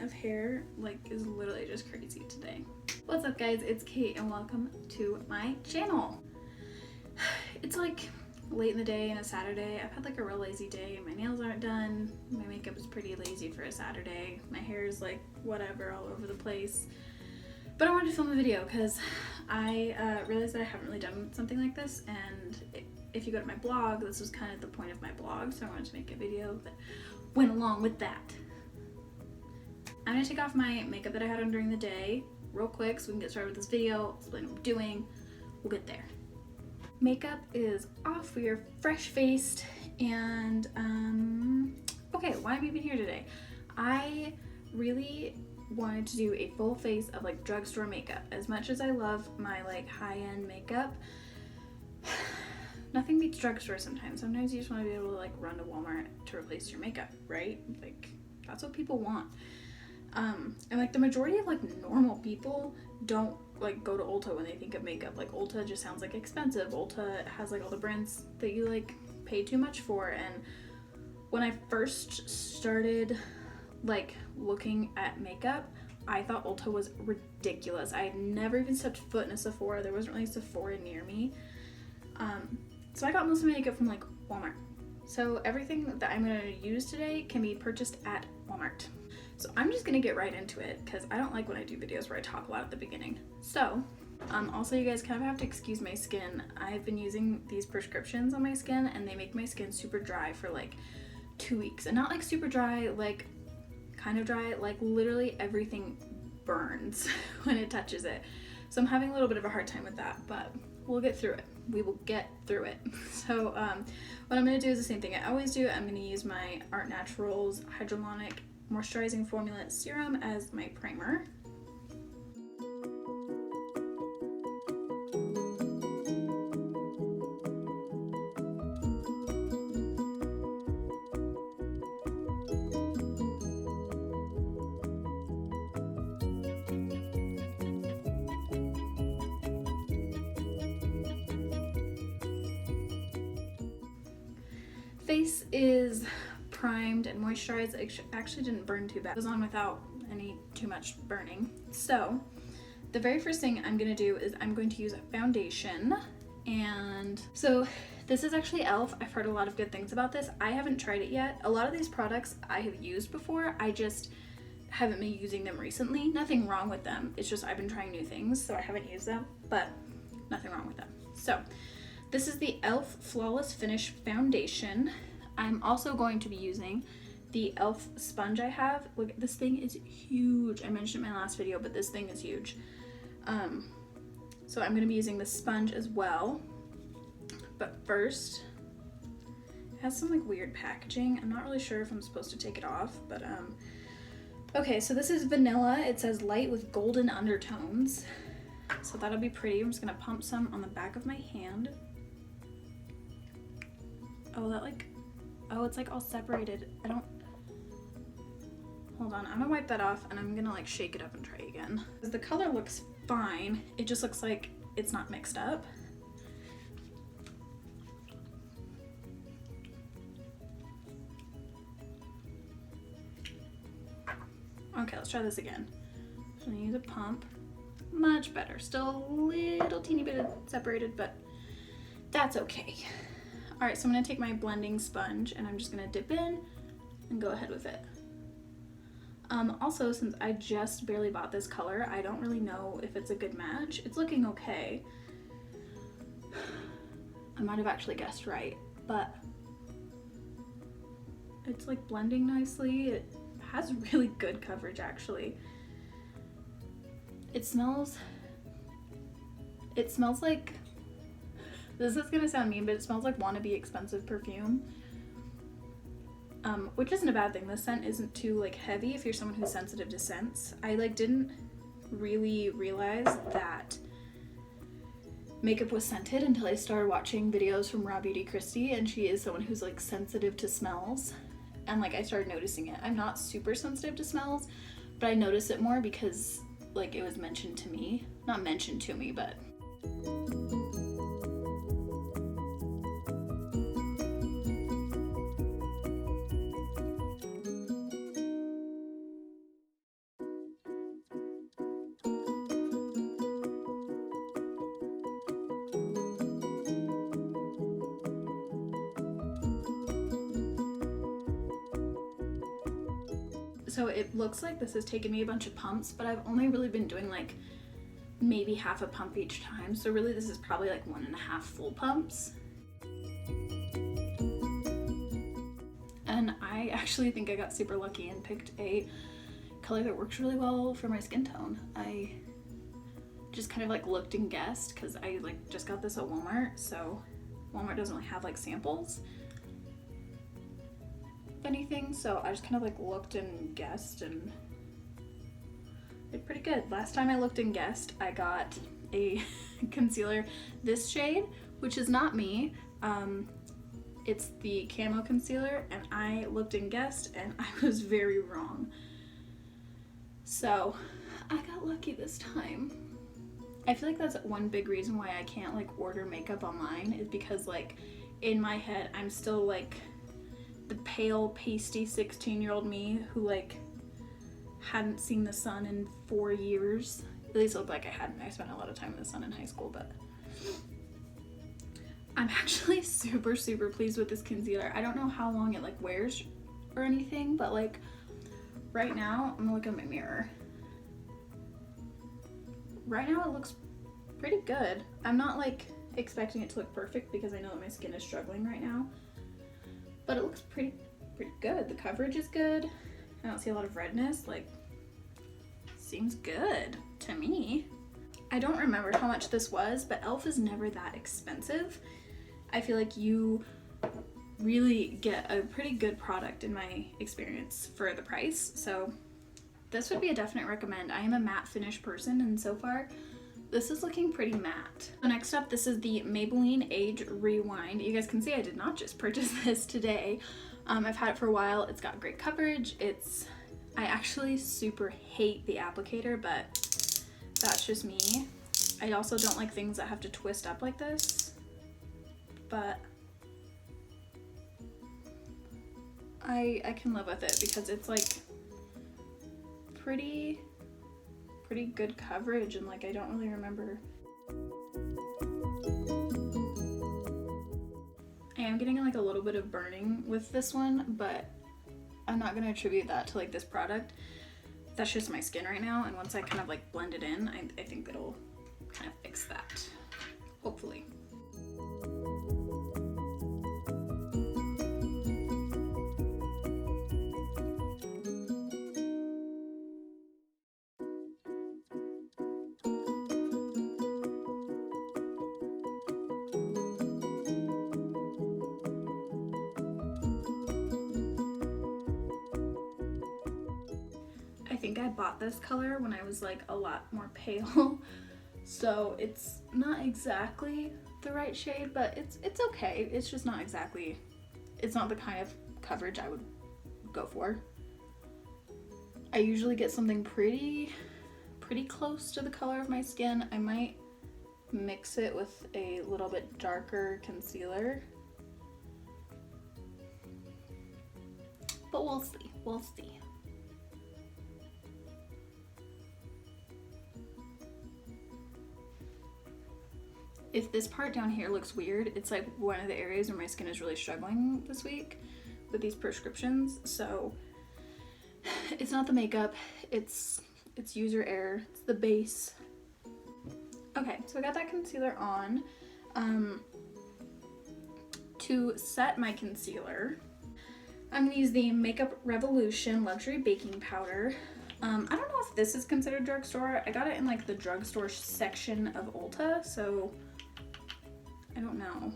of hair like is literally just crazy today. What's up guys, it's Kate and welcome to my channel. It's like late in the day and a Saturday. I've had like a real lazy day. My nails aren't done. My makeup is pretty lazy for a Saturday. My hair is like whatever all over the place. But I wanted to film a video because I realized that I haven't really done something like this, and if you go to my blog, this was kind of the point of my blog, so I wanted to make a video that went along with that. I'm gonna take off my makeup that I had on during the day real quick so we can get started with this video, explain what I'm doing. We'll get there. Makeup is off, we are fresh faced, and okay, why am I even here today? I really wanted to do a full face of like drugstore makeup. As much as I love my like high-end makeup, nothing beats drugstore sometimes. Sometimes you just want to be able to like run to Walmart to replace your makeup, right? Like that's what people want. And like the majority of like normal people don't like go to Ulta when they think of makeup. Like Ulta just sounds like expensive. Ulta has like all the brands that you like pay too much for. And when I first started like looking at makeup, I thought Ulta was ridiculous. I had never even stepped foot in a Sephora. There wasn't really a Sephora near me. So I got most of my makeup from like Walmart. So everything that I'm gonna use today can be purchased at Walmart. So I'm just gonna get right into it because I don't like when I do videos where I talk a lot at the beginning. So also you guys kind of have to excuse my skin. I've been using these prescriptions on my skin and they make my skin super dry for like 2 weeks. And not like super dry, like kind of dry, like literally everything burns when it touches it. So I'm having a little bit of a hard time with that, but we'll get through it. We will get through it. So what I'm gonna do is the same thing I always do. I'm gonna use my Art Naturals Hydrolonic Moisturizing Formula Serum as my primer. Face is primed and moisturized. It actually didn't burn too bad. It was on without any too much burning. So the very first thing I'm gonna do is I'm going to use a foundation. And so this is actually e.l.f. I've heard a lot of good things about this. I haven't tried it yet. A lot of these products I have used before. I just haven't been using them recently. Nothing wrong with them. It's just I've been trying new things, so I haven't used them, but nothing wrong with them. So this is the e.l.f. Flawless Finish Foundation. I'm also going to be using the e.l.f. sponge I have. Look, this thing is huge. I mentioned it in my last video, but this thing is huge. So I'm going to be using the sponge as well. But first, it has some like weird packaging. I'm not really sure if I'm supposed to take it off, but okay, so this is vanilla. It says light with golden undertones. So that'll be pretty. I'm just going to pump some on the back of my hand. Oh, it's like all separated. Hold on, I'm gonna wipe that off and I'm gonna like shake it up and try again. Because the color looks fine, it just looks like it's not mixed up. Okay, let's try this again. I'm gonna use a pump. Much better. Still a little teeny bit separated, but that's okay. All right, so I'm gonna take my blending sponge and I'm just gonna dip in and go ahead with it. Also, since I just barely bought this color, I don't really know if it's a good match. It's looking okay. I might have actually guessed right, but it's like blending nicely. It has really good coverage actually. It smells like, this is gonna sound mean, but it smells like wannabe expensive perfume, which isn't a bad thing. The scent isn't too like heavy if you're someone who's sensitive to scents. I like didn't really realize that makeup was scented until I started watching videos from Raw Beauty Christy, and she is someone who's like sensitive to smells, and like I started noticing it. I'm not super sensitive to smells, but I notice it more because like it was mentioned to me, not mentioned to me, but So it looks like this has taken me a bunch of pumps, but I've only really been doing like maybe half a pump each time. So really this is probably like 1.5 full pumps. And I actually think I got super lucky and picked a color that works really well for my skin tone. I just kind of like looked and guessed because I like just got this at Walmart, so Walmart doesn't really have like samples of anything, so I just kind of like looked and guessed and did pretty good. Last time I looked and guessed, I got a concealer this shade, which is not me. It's the Camo Concealer, and I looked and guessed and I was very wrong. So I got lucky this time. I feel like that's one big reason why I can't like order makeup online, is because like in my head I'm still like the pale pasty 16-year-old me who like hadn't seen the sun in 4 years. At least it looked like I hadn't. I spent a lot of time in the sun in high school, but I'm actually super pleased with this concealer. I don't know how long it like wears or anything, but like right now, I'm gonna look at my mirror. Right now it looks pretty good. I'm not like expecting it to look perfect because I know that my skin is struggling right now, but it looks pretty good. The coverage is good. I don't see a lot of redness. Like, seems good to me. I don't remember how much this was, but e.l.f. is never that expensive. I feel like you really get a pretty good product in my experience for the price. So this would be a definite recommend. I am a matte finish person, and so far this is looking pretty matte. So next up, this is the Maybelline Age Rewind. You guys can see I did not just purchase this today. I've had it for a while. It's got great coverage. I actually super hate the applicator, but that's just me. I also don't like things that have to twist up like this, but I can live with it because it's like pretty good coverage, and like I don't really remember. I am getting like a little bit of burning with this one, but I'm not gonna attribute that to like this product. That's just my skin right now, and once I kind of like blend it in, I think it'll kind of fix that, hopefully. I think I bought this color when I was like a lot more pale, so it's not exactly the right shade, but it's okay. It's just not exactly, it's not the kind of coverage I would go for. I usually get something pretty close to the color of my skin. I might mix it with a little bit darker concealer, but we'll see. If this part down here looks weird, it's like one of the areas where my skin is really struggling this week with these prescriptions. So it's not the makeup, it's user error, it's the base. Okay, so I got that concealer on. To set my concealer, I'm gonna use the Makeup Revolution Luxury Baking Powder. I don't know if this is considered drugstore. I got it in like the drugstore section of Ulta, so I don't know.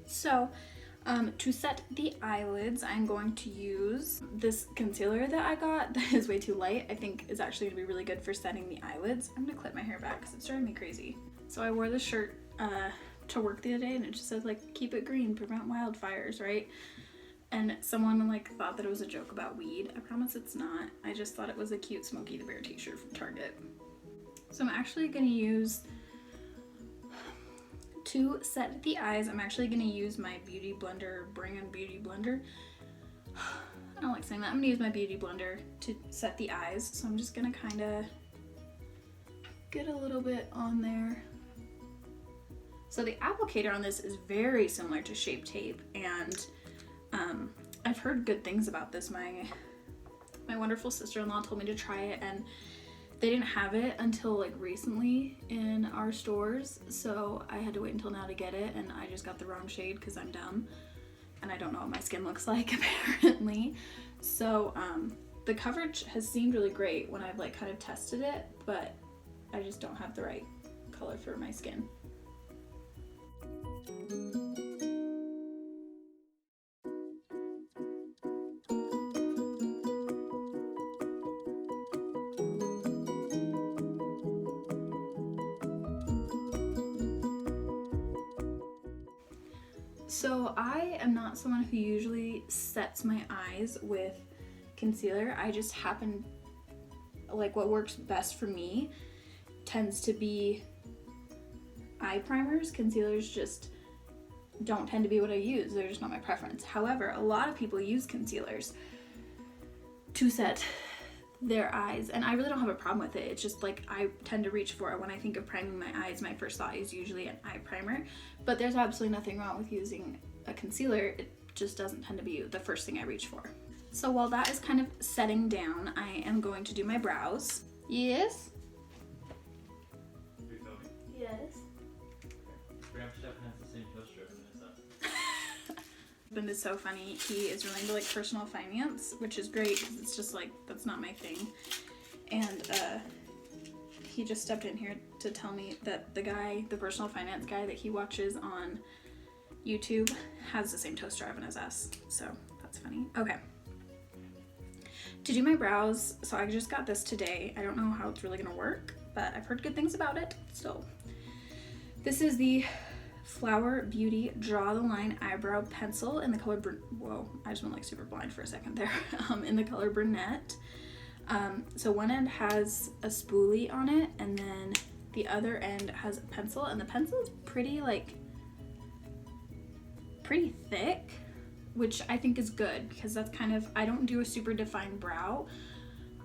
So to set the eyelids, I'm going to use this concealer that I got that is way too light. I think is actually gonna be really good for setting the eyelids. I'm gonna clip my hair back because it's driving me crazy. So I wore this shirt to work the other day, and it just said like, keep it green, prevent wildfires, right? And someone like thought that it was a joke about weed. I promise it's not. I just thought it was a cute Smokey the Bear t-shirt from Target. So I'm actually gonna use To set the eyes, I'm actually going to use my Beauty Blender, Bring On Beauty Blender. I don't like saying that. I'm going to use my Beauty Blender to set the eyes. So I'm just going to kind of get a little bit on there. So the applicator on this is very similar to Shape Tape, and I've heard good things about this. My wonderful sister-in-law told me to try it, and they didn't have it until like recently in our stores, so I had to wait until now to get it, and I just got the wrong shade because I'm dumb and I don't know what my skin looks like apparently. So the coverage has seemed really great when I've like kind of tested it, but I just don't have the right color for my skin. So I am not someone who usually sets my eyes with concealer. I just happen, like what works best for me tends to be eye primers. Concealers just don't tend to be what I use. They're just not my preference. However, a lot of people use concealers to set their eyes, and I really don't have a problem with it. It's just like I tend to reach for it. When I think of priming my eyes, my first thought is usually an eye primer, but there's absolutely nothing wrong with using a concealer. It just doesn't tend to be the first thing I reach for. So while that is kind of setting down, I am going to do my brows. Yes? Are you filming? Yes. Graham Stefan has the same toaster oven as us. Husband is so funny. He is really into like personal finance, which is great because it's just like, that's not my thing. And he just stepped in here to tell me that the personal finance guy that he watches on YouTube has the same toaster oven as us. So that's funny. Okay. To do my brows, so I just got this today. I don't know how it's really gonna work, but I've heard good things about it. So this is the Flower Beauty Draw the Line Eyebrow Pencil in the color whoa, I just went like super blind for a second there. In the color brunette. So one end has a spoolie on it, and then the other end has a pencil, and the pencil is pretty thick, which I think is good because that's kind of, I don't do a super defined brow.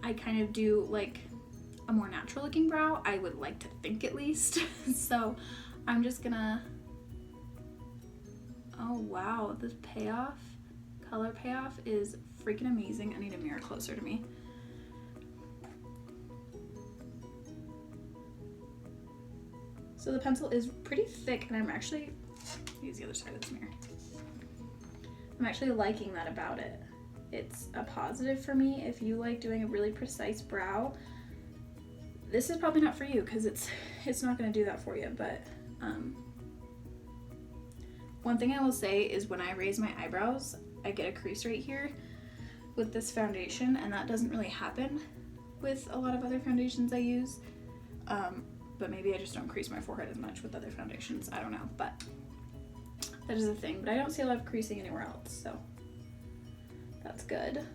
I kind of do like a more natural looking brow, I would like to think at least. So I'm just gonna, oh wow, this payoff, color payoff is freaking amazing. I need a mirror closer to me. So the pencil is pretty thick, and I'm actually, use the other side of this mirror. I'm actually liking that about it. It's a positive for me. If you like doing a really precise brow, this is probably not for you because it's not going to do that for you. But one thing I will say is when I raise my eyebrows, I get a crease right here with this foundation, and that doesn't really happen with a lot of other foundations I use. But maybe I just don't crease my forehead as much with other foundations. I don't know, but that is a thing. But I don't see a lot of creasing anywhere else, so that's good.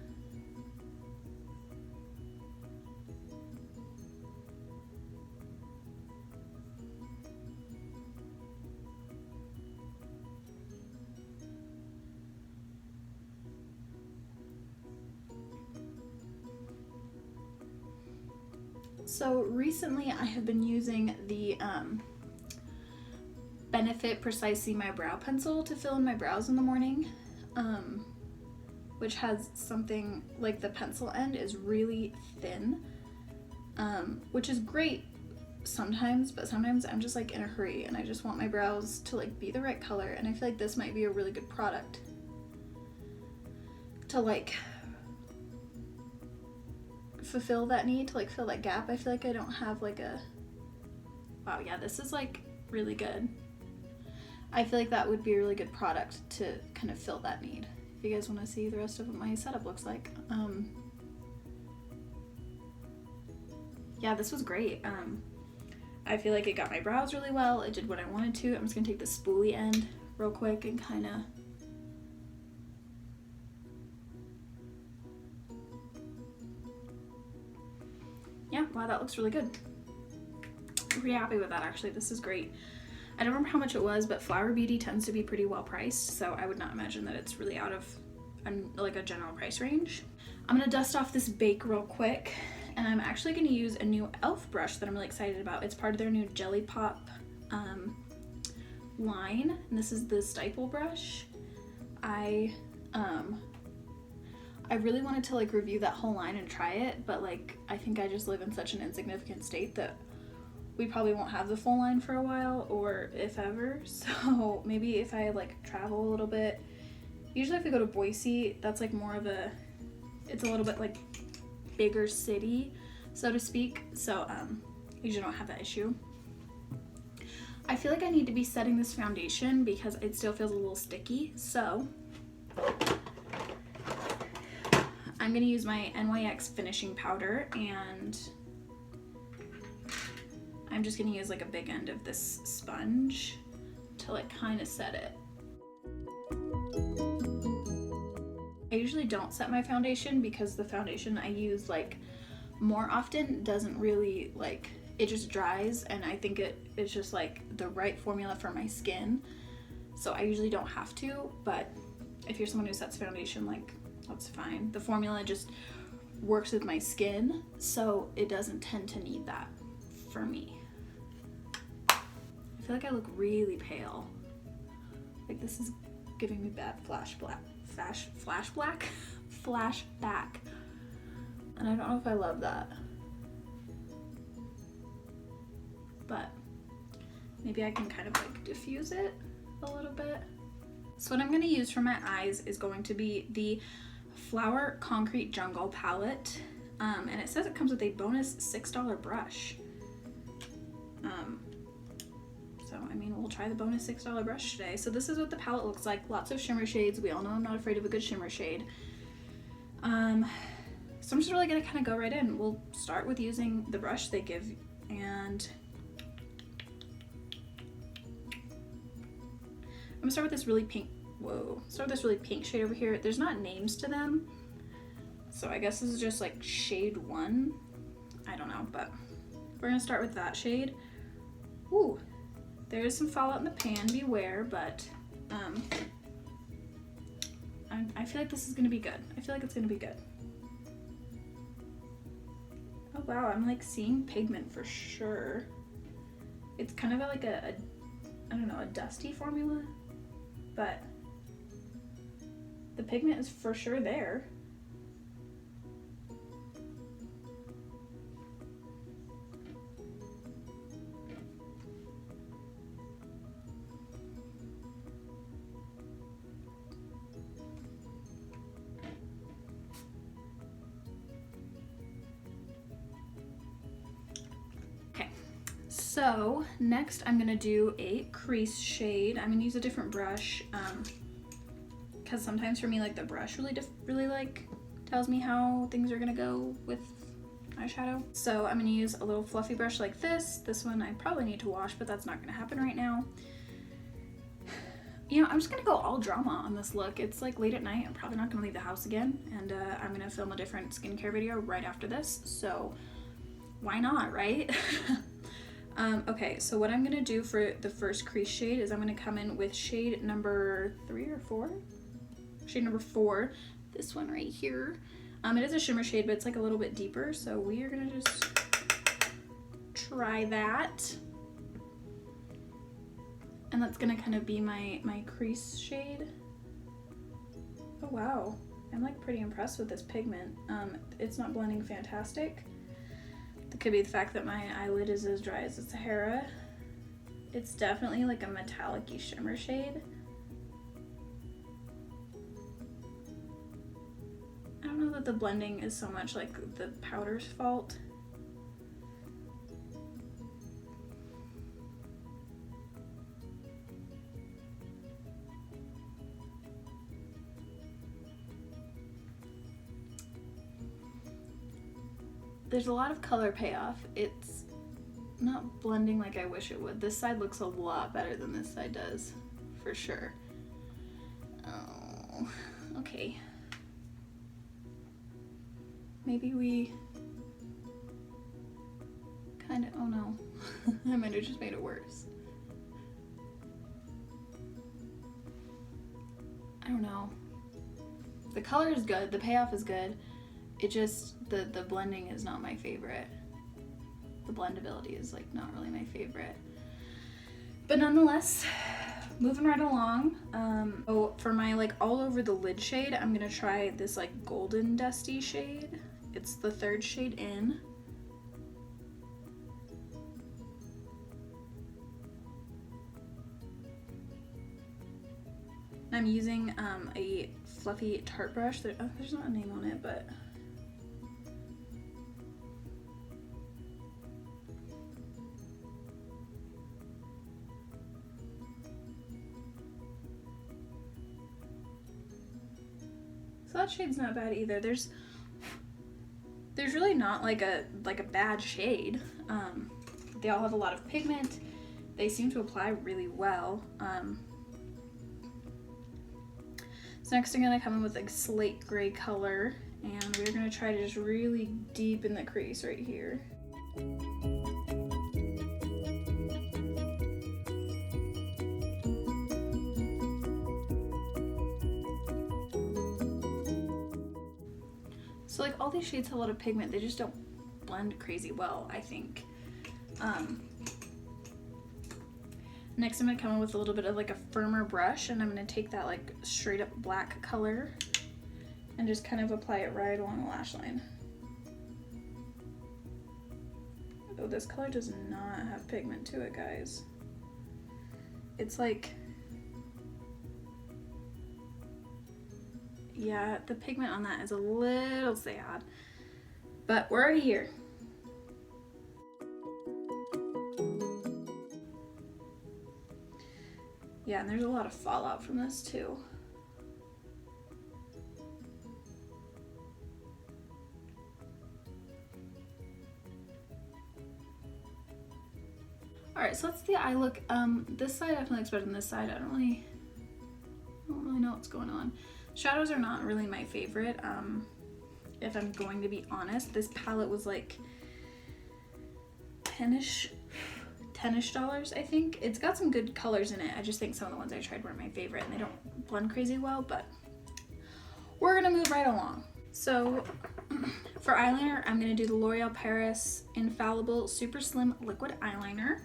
So recently I have been using the Benefit Precisely My Brow Pencil to fill in my brows in the morning, which has something like the pencil end is really thin, which is great sometimes, but sometimes I'm just like in a hurry and I just want my brows to like be the right color, and I feel like this might be a really good product to like fulfill that need, to like fill that gap. I feel like I don't have like a, wow, yeah, this is like really good. I feel like that would be a really good product to kind of fill that need. If you guys want to see the rest of what my setup looks like. Yeah, this was great. I feel like it got my brows really well. It did what I wanted to. I'm just gonna take the spoolie end real quick and kind of yeah, wow, that looks really good. I'm pretty happy with that actually. This is great. I don't remember how much it was, but Flower Beauty tends to be pretty well priced, so I would not imagine that it's really out of like a general price range. I'm gonna dust off this bake real quick, and I'm actually gonna use a new e.l.f. brush that I'm really excited about. It's part of their new Jelly Pop line, and this is the Stipple brush. I really wanted to like review that whole line and try it, but like I think I just live in such an insignificant state that we probably won't have the full line for a while, or if ever. So maybe if I like travel a little bit. Usually if we go to Boise, that's like more of a, it's a little bit like bigger city, so to speak. So usually don't have that issue. I feel like I need to be setting this foundation because it still feels a little sticky. So I'm gonna use my NYX finishing powder, and I'm just gonna use like a big end of this sponge to like kind of set it. I usually don't set my foundation because the foundation I use like more often doesn't really like, it just dries, and I think it's just like the right formula for my skin. So I usually don't have to, but if you're someone who sets foundation, like that's fine. The formula just works with my skin, so it doesn't tend to need that for me. I feel like I look really pale. Like this is giving me bad flashback. And I don't know if I love that. But maybe I can kind of like diffuse it a little bit. So what I'm gonna use for my eyes is going to be the Flower Concrete Jungle palette. And it says it comes with a bonus $6 brush. So I mean, we'll try the bonus $6 brush today. So this is what the palette looks like. Lots of shimmer shades. We all know I'm not afraid of a good shimmer shade. So I'm just really gonna kind of go right in. We'll start with using the brush they give, and I'm gonna start with this really pink, start with this really pink shade over here. There's not names to them, so I guess this is just like shade 1. I don't know, but we're gonna start with that shade. Ooh, there is some fallout in the pan, beware, but I feel like this is gonna be good. I feel like it's gonna be good. Oh wow, I'm like seeing pigment for sure. It's kind of like a I don't know, a dusty formula, but the pigment is for sure there. So next I'm gonna do a crease shade. I'm gonna use a different brush because sometimes for me like the brush really like tells me how things are gonna go with eyeshadow. So I'm gonna use a little fluffy brush like this. This one I probably need to wash, but that's not gonna happen right now. You know, I'm just gonna go all drama on this look. It's like late at night. I'm probably not gonna leave the house again, and I'm gonna film a different skincare video right after this. So why not, right? Okay, so what I'm gonna do for the first crease shade is I'm gonna come in with shade number 3 or 4? Shade number 4, this one right here. It is a shimmer shade, but it's like a little bit deeper, so we are gonna just try that. And that's gonna kind of be my crease shade. Oh wow, I'm like pretty impressed with this pigment. It's not blending fantastic. It could be the fact that my eyelid is as dry as a Sahara. It's definitely like a metallic-y shimmer shade. I don't know that the blending is so much like the powder's fault. There's a lot of color payoff. It's not blending like I wish it would. This side looks a lot better than this side does, for sure. Oh, okay. Maybe we kind of, oh no. I might have just made it worse. don't know. The color is good, the payoff is good. It just, the blending is not my favorite. The blendability is like not really my favorite. But nonetheless, moving right along. Oh, for my like all over the lid shade, I'm gonna try this like golden dusty shade. It's the third shade in. I'm using a fluffy tart brush. There's not a name on it, but so that shade's not bad either. There's really not like a bad shade. They all have a lot of pigment. They seem to apply really well. So next I'm gonna come in with like slate gray color, and we're gonna try to just really deepen the crease right here. So like all these shades have a lot of pigment, they just don't blend crazy well, I think. Next I'm gonna come in with a little bit of like a firmer brush, and I'm gonna take that like straight up black color and just kind of apply it right along the lash line. Oh, this color does not have pigment to it, guys. It's like, yeah, the pigment on that is a little sad, but we're already here. Yeah, and there's a lot of fallout from this too. All right, so that's the eye look. This side definitely looks better than this side. I don't really know what's going on. Shadows are not really my favorite. If I'm going to be honest, this palette was like $10-ish, I think. It's got some good colors in it. I just think some of the ones I tried weren't my favorite, and they don't blend crazy well, but we're gonna move right along. So for eyeliner, I'm gonna do the L'Oreal Paris Infallible Super Slim Liquid Eyeliner.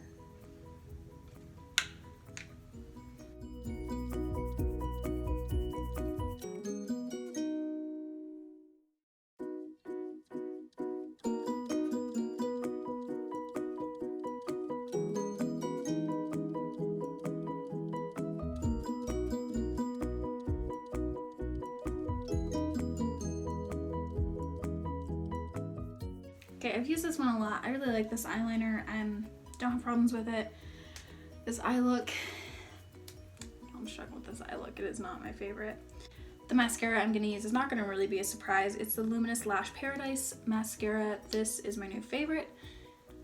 Okay, I've used this one a lot. I really like this eyeliner. I don't have problems with it. This eye look, I'm struggling with this eye look. It is not my favorite. The mascara I'm gonna use is not gonna really be a surprise. It's the Luminous Lash Paradise mascara. This is my new favorite.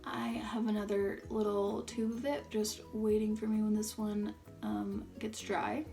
I have another little tube of it just waiting for me when this one gets dry.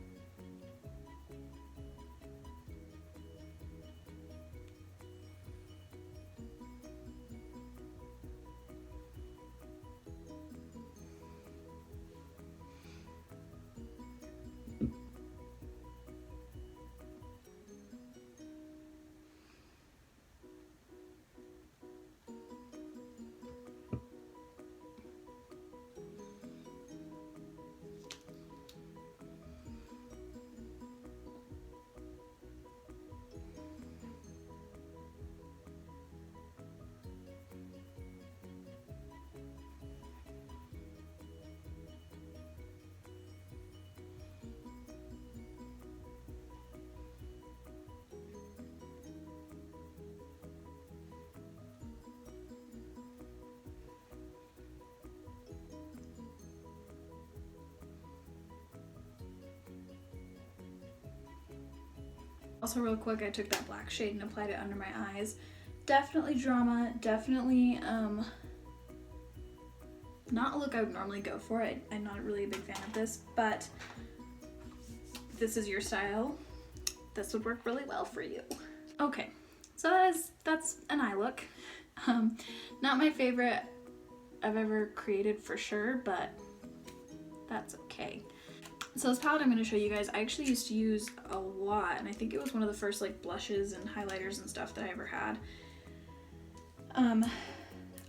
Also real quick, I took that black shade and applied it under my eyes. Definitely drama, definitely not a look I would normally go for. I'm not really a big fan of this, but if this is your style, this would work really well for you. Okay, so that's an eye look. Not my favorite I've ever created for sure, but that's okay. So this palette I'm going to show you guys, I actually used to use a lot, and I think it was one of the first like blushes and highlighters and stuff that I ever had.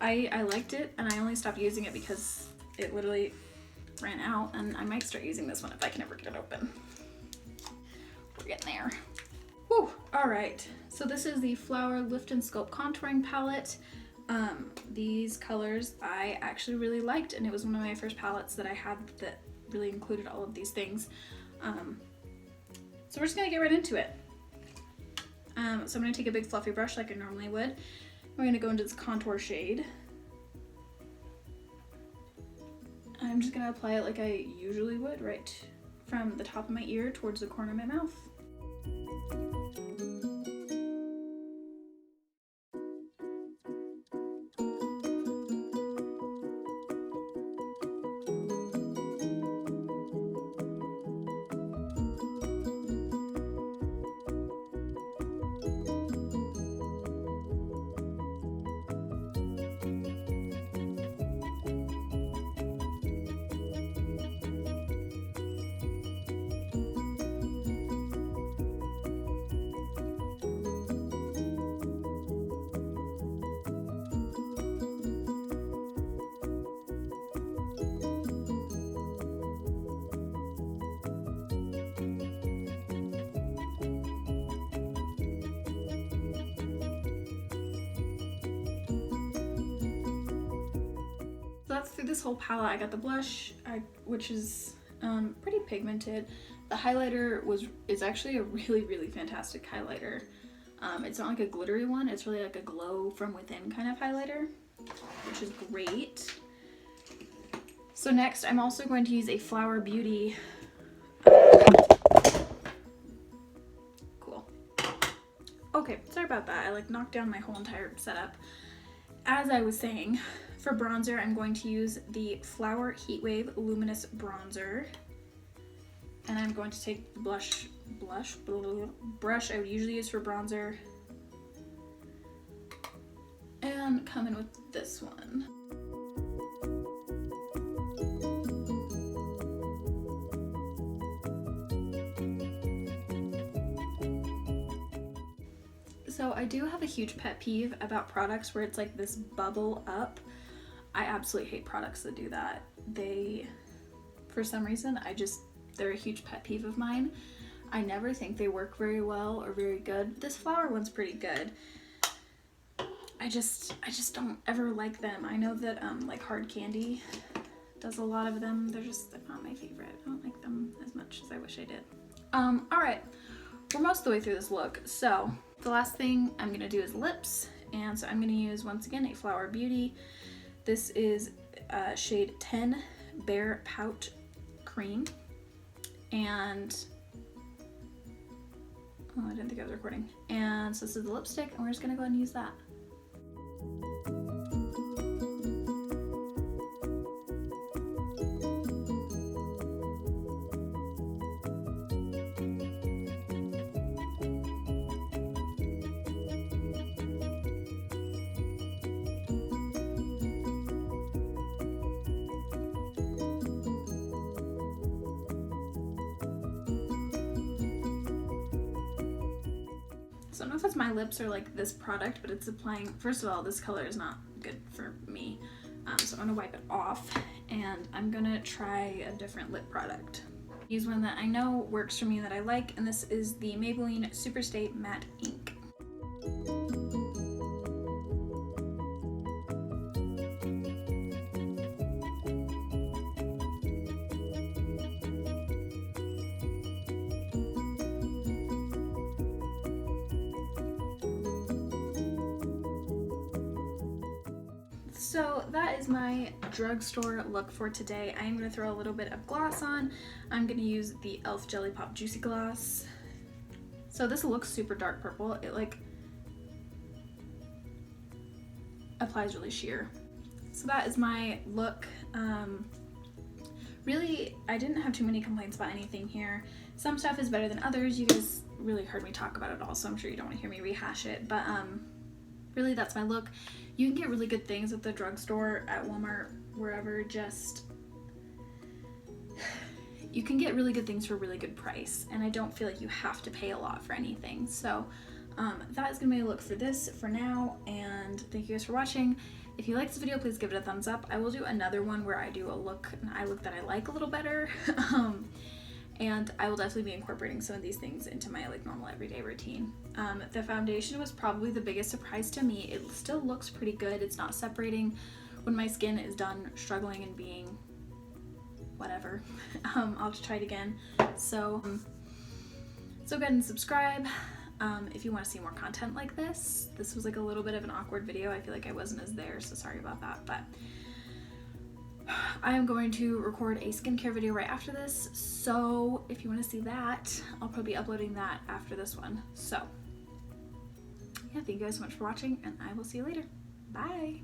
I liked it, and I only stopped using it because it literally ran out, and I might start using this one if I can ever get it open. We're getting there. Whew, all right. So this is the Flower Lift and Sculpt Contouring Palette. These colors I actually really liked, and it was one of my first palettes that I had that really included all of these things. So we're just gonna get right into it. So I'm gonna take a big fluffy brush like I normally would. We're gonna go into this contour shade. I'm just gonna apply it like I usually would, right from the top of my ear towards the corner of my mouth. So that's through this whole palette. I got the blush, which is pretty pigmented. The highlighter is actually a really fantastic highlighter. It's not like a glittery one, it's really like a glow from within kind of highlighter, which is great. So next I'm also going to use a Flower Beauty. Cool. Okay, sorry about that. I like knocked down my whole entire setup. As I was saying, for bronzer, I'm going to use the Flower Heatwave Luminous Bronzer. And I'm going to take the brush I would usually use for bronzer and come in with this one. So I do have a huge pet peeve about products where it's like this bubble up. I absolutely hate products that do that. For some reason, they're a huge pet peeve of mine. I never think they work very well or very good. This flower one's pretty good. I just don't ever like them. I know that like Hard Candy does a lot of them. They're not my favorite. I don't like them as much as I wish I did. All right, we're most of the way through this look. So the last thing I'm gonna do is lips. And so I'm gonna use, once again, a Flower Beauty. This is shade 10 Bare Pout Cream. And, oh, I didn't think I was recording. And so this is the lipstick, and we're just gonna go ahead and use that. So I don't know if it's my lips or like this product, but it's applying, first of all, this color is not good for me. So I'm gonna wipe it off, and I'm gonna try a different lip product. Use one that I know works for me that I like, and this is the Maybelline Superstay Matte Ink. So that is my drugstore look for today. I am going to throw a little bit of gloss on. I'm going to use the e.l.f. Jelly Pop Juicy Gloss. So this looks super dark purple. It like applies really sheer. So that is my look. Really, I didn't have too many complaints about anything here. Some stuff is better than others. You guys really heard me talk about it all, so I'm sure you don't want to hear me rehash it. But really, that's my look. You can get really good things at the drugstore, at Walmart, wherever. Just, you can get really good things for a really good price, and I don't feel like you have to pay a lot for anything. So that is gonna be a look for this for now, and thank you guys for watching. If you like this video, please give it a thumbs up. I will do another one where I do an eye look that I like a little better. And I will definitely be incorporating some of these things into my like normal everyday routine. The foundation was probably the biggest surprise to me. It still looks pretty good. It's not separating when my skin is done struggling and being whatever. I'll just try it again. So go ahead and subscribe if you want to see more content like this. This was like a little bit of an awkward video. I feel like I wasn't as there, so sorry about that. But I am going to record a skincare video right after this, so if you want to see that, I'll probably be uploading that after this one. So yeah, thank you guys so much for watching, and I will see you later. Bye.